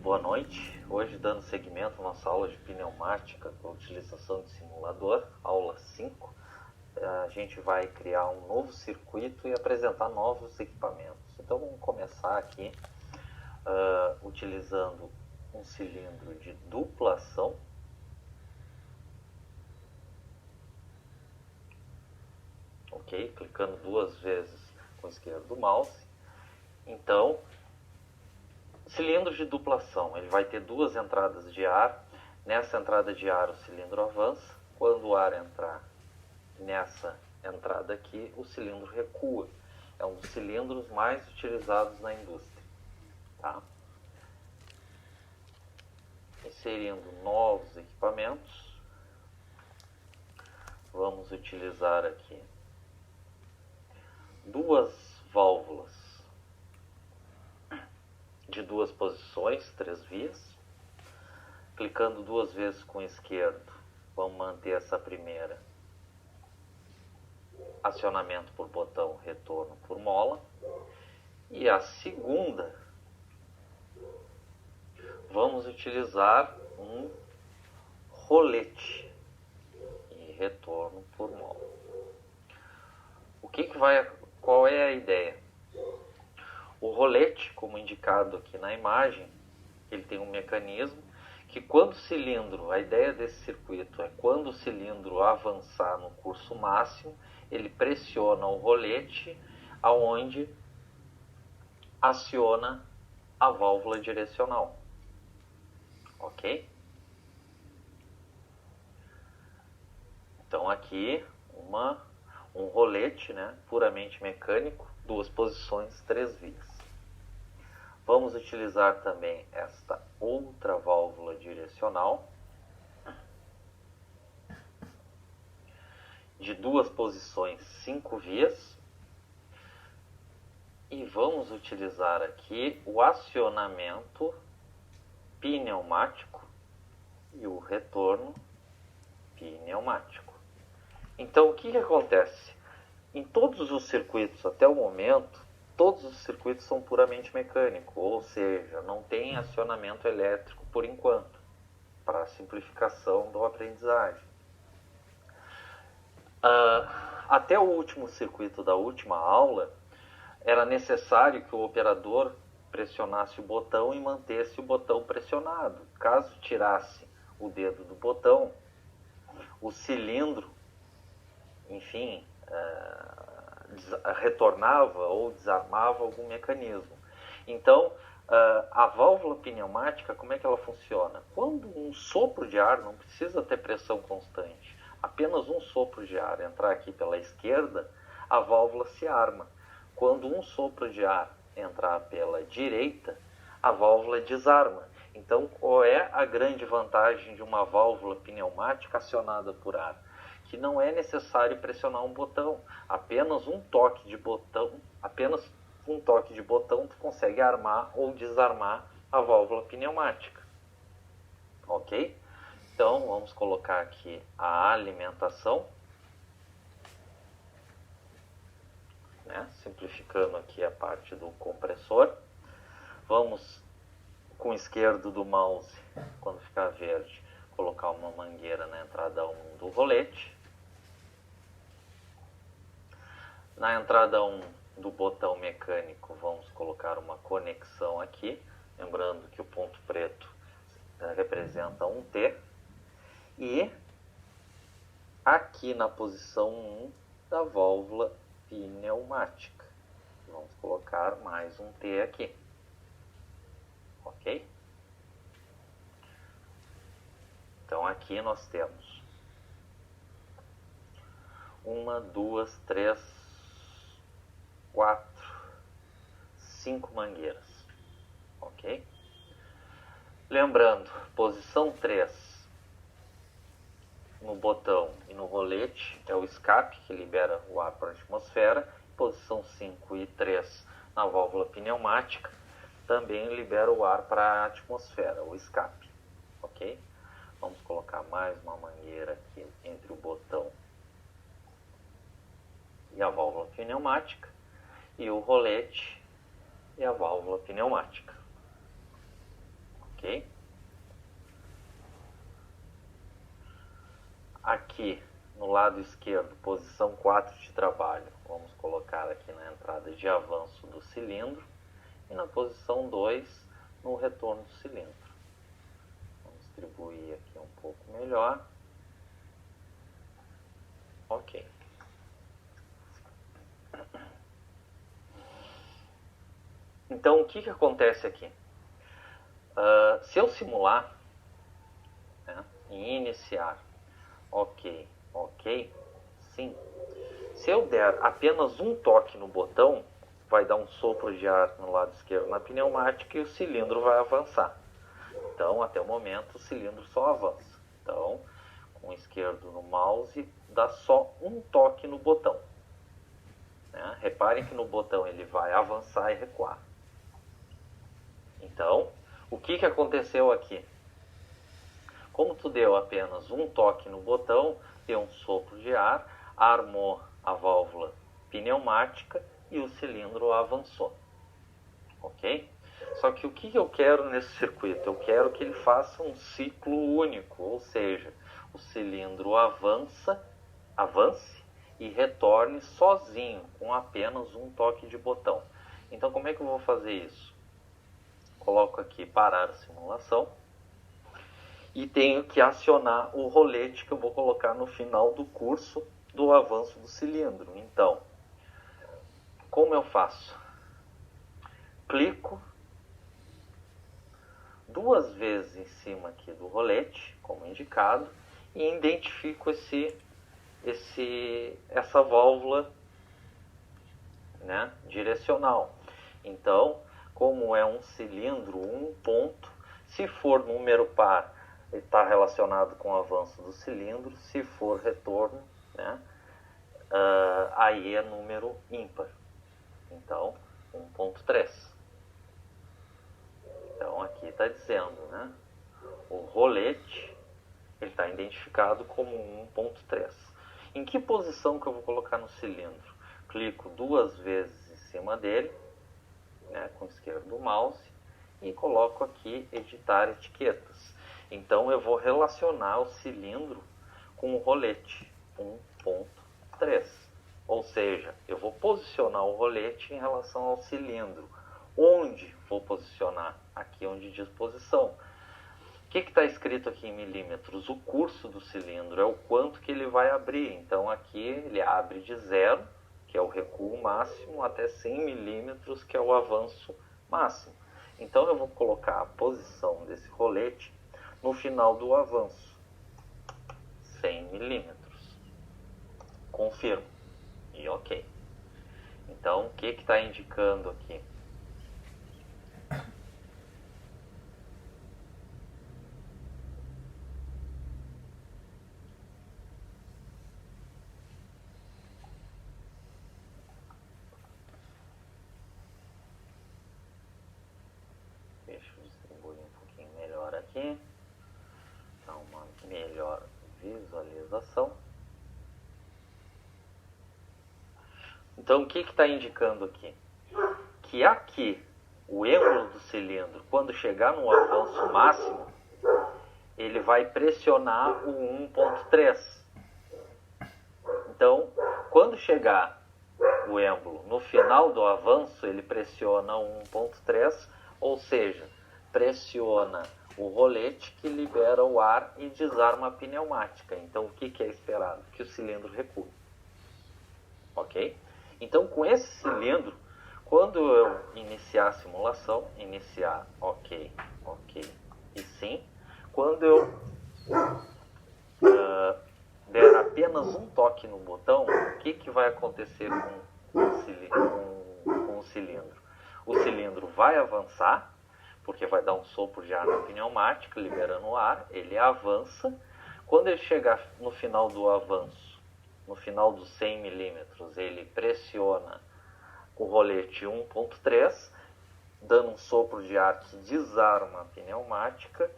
Boa noite. Hoje, dando seguimento à nossa aula de pneumática com utilização de simulador, aula 5, a gente vai criar um novo circuito e apresentar novos equipamentos. Então, vamos começar aqui utilizando um cilindro de dupla ação. Ok? Clicando duas vezes com o esquerdo do mouse. Então, cilindro de dupla ação, ele vai ter duas entradas de ar. Nessa entrada de ar o cilindro avança. Quando o ar entrar nessa entrada aqui, o cilindro recua. É um dos cilindros mais utilizados na indústria. Tá? Inserindo novos equipamentos, vamos utilizar aqui duas válvulas de duas posições, 3 vias. Clicando duas vezes com o esquerdo, vamos manter essa primeira. Acionamento por botão, retorno por mola. E a segunda, vamos utilizar um rolete e retorno por mola. Qual é a ideia? O rolete, como indicado aqui na imagem, ele tem um mecanismo que quando o cilindro, a ideia desse circuito é quando o cilindro avançar no curso máximo, ele pressiona o rolete aonde aciona a válvula direcional. Ok? Então aqui um rolete, né, puramente mecânico, duas posições, 3 vias. Vamos utilizar também esta outra válvula direcional de duas posições, 5 vias. E vamos utilizar aqui o acionamento pneumático e o retorno pneumático. Então, o que acontece? Em todos os circuitos até o momento, todos os circuitos são puramente mecânicos, ou seja, não tem acionamento elétrico por enquanto, para a simplificação da aprendizagem. Até o último circuito da última aula, era necessário que o operador pressionasse o botão e mantesse o botão pressionado. Caso tirasse o dedo do botão, o cilindro, enfim, retornava ou desarmava algum mecanismo. Então, a válvula pneumática, como é que ela funciona? Quando um sopro de ar, não precisa ter pressão constante, apenas um sopro de ar entrar aqui pela esquerda, a válvula se arma. Quando um sopro de ar entrar pela direita, a válvula desarma. Então, qual é a grande vantagem de uma válvula pneumática acionada por ar? Que não é necessário pressionar um botão, apenas um toque de botão, tu consegue armar ou desarmar a válvula pneumática. Ok? Então, vamos colocar aqui a alimentação, né? Simplificando aqui a parte do compressor. Vamos, com o esquerdo do mouse, quando ficar verde, colocar uma mangueira na entrada 1 do rolete. Na entrada 1 do botão mecânico, vamos colocar uma conexão aqui, lembrando que o ponto preto representa um T. E aqui na posição 1 da válvula pneumática, vamos colocar mais um T aqui. Ok? Então aqui nós temos 1, 2, 3, 4, 5 mangueiras. Ok? Lembrando, posição 3 no botão e no rolete é o escape, que libera o ar para a atmosfera. Posição 5 e 3 na válvula pneumática também libera o ar para a atmosfera, o escape. Ok? Vamos colocar mais uma mangueira aqui entre o botão e a válvula pneumática, e o rolete e a válvula pneumática. Ok? ok? Aqui no lado esquerdo, posição 4 de trabalho, vamos colocar aqui na entrada de avanço do cilindro e na posição 2 no retorno do cilindro. Vamos distribuir aqui um pouco melhor. Ok. Então, o que acontece aqui? Se eu simular, né, em iniciar, ok, sim. Se eu der apenas um toque no botão, vai dar um sopro de ar no lado esquerdo na pneumática e o cilindro vai avançar. Então, até o momento, o cilindro só avança. Então, com o esquerdo no mouse, dá só um toque no botão. Né? Reparem que no botão ele vai avançar e recuar. Então, o que aconteceu aqui? Como tu deu apenas um toque no botão, deu um sopro de ar, armou a válvula pneumática e o cilindro avançou. Ok? Só que o que eu quero nesse circuito? Eu quero que ele faça um ciclo único, ou seja, o cilindro avance e retorne sozinho, com apenas um toque de botão. Então, como é que eu vou fazer isso? Coloco aqui parar a simulação e tenho que acionar o rolete que eu vou colocar no final do curso do avanço do cilindro. Então, como eu faço? Clico 2 vezes em cima aqui do rolete, como indicado, e identifico essa válvula, né, direcional. Então, como é um cilindro, um ponto, se for número par, está relacionado com o avanço do cilindro, se for retorno, né, aí é número ímpar. Então, 1.3. Então, aqui está dizendo, né, o rolete está identificado como 1.3. Em que posição que eu vou colocar no cilindro? Clico 2 vezes em cima dele, né, com o esquerdo do mouse, e coloco aqui editar etiquetas. Então eu vou relacionar o cilindro com o rolete 1.3. Ou seja, eu vou posicionar o rolete em relação ao cilindro. Onde vou posicionar? Aqui onde diz posição. O que está escrito aqui em milímetros? O curso do cilindro é o quanto que ele vai abrir. Então aqui ele abre de 0, que é o recuo máximo, até 100 milímetros, que é o avanço máximo. Então eu vou colocar a posição desse rolete no final do avanço, 100 milímetros. Confirmo. E ok. Então o que está indicando aqui? Deixa eu distribuir um pouquinho melhor aqui. Dá uma melhor visualização. Então, o que está indicando aqui? Que aqui, o êmbolo do cilindro, quando chegar no avanço máximo, ele vai pressionar o 1.3. Então, quando chegar o êmbolo no final do avanço, ele pressiona o 1.3, ou seja, pressiona o rolete que libera o ar e desarma a pneumática. Então, o que é esperado? Que o cilindro recue. Ok? Então, com esse cilindro, quando eu iniciar a simulação, iniciar, ok e sim, quando eu der apenas um toque no botão, o que vai acontecer com o cilindro? O cilindro vai avançar, porque vai dar um sopro de ar na pneumática, liberando o ar, ele avança. Quando ele chegar no final do avanço, no final dos 100 milímetros, ele pressiona o rolete 1.3, dando um sopro de ar que desarma a pneumática,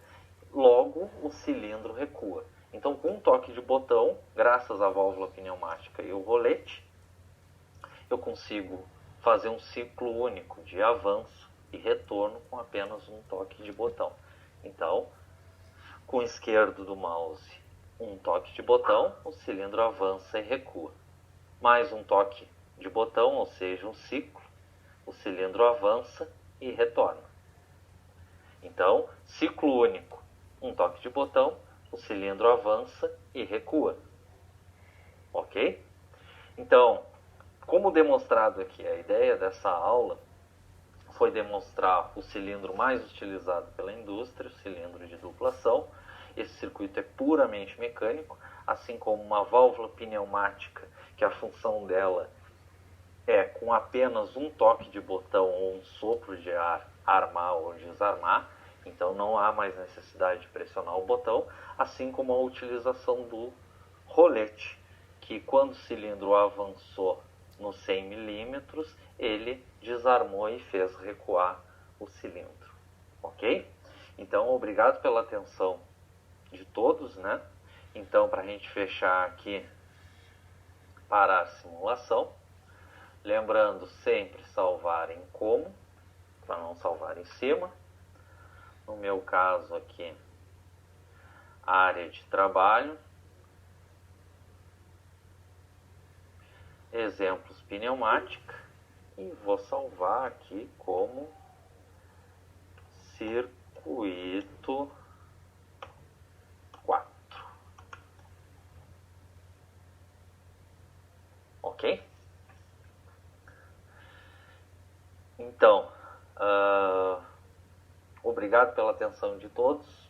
logo o cilindro recua. Então, com um toque de botão, graças à válvula pneumática e o rolete, eu consigo fazer um ciclo único de avanço e retorno com apenas um toque de botão. Então, com o esquerdo do mouse, um toque de botão, o cilindro avança e recua. Mais um toque de botão, ou seja, um ciclo, o cilindro avança e retorna. Então, ciclo único, um toque de botão, o cilindro avança e recua. Ok? Então, como demonstrado aqui, a ideia dessa aula foi demonstrar o cilindro mais utilizado pela indústria, o cilindro de duplação. Esse circuito é puramente mecânico, assim como uma válvula pneumática, que a função dela é, com apenas um toque de botão ou um sopro de ar, armar ou desarmar. Então não há mais necessidade de pressionar o botão, assim como a utilização do rolete, que quando o cilindro avançou nos 100 milímetros, ele desarmou e fez recuar o cilindro. Ok? Então, obrigado pela atenção de todos, né? Então, para a gente fechar aqui para a simulação, lembrando sempre salvar em como, para não salvar em cima. No meu caso aqui, área de trabalho, exemplos pneumática, e vou salvar aqui como circuito 4. Ok? Então, obrigado pela atenção de todos.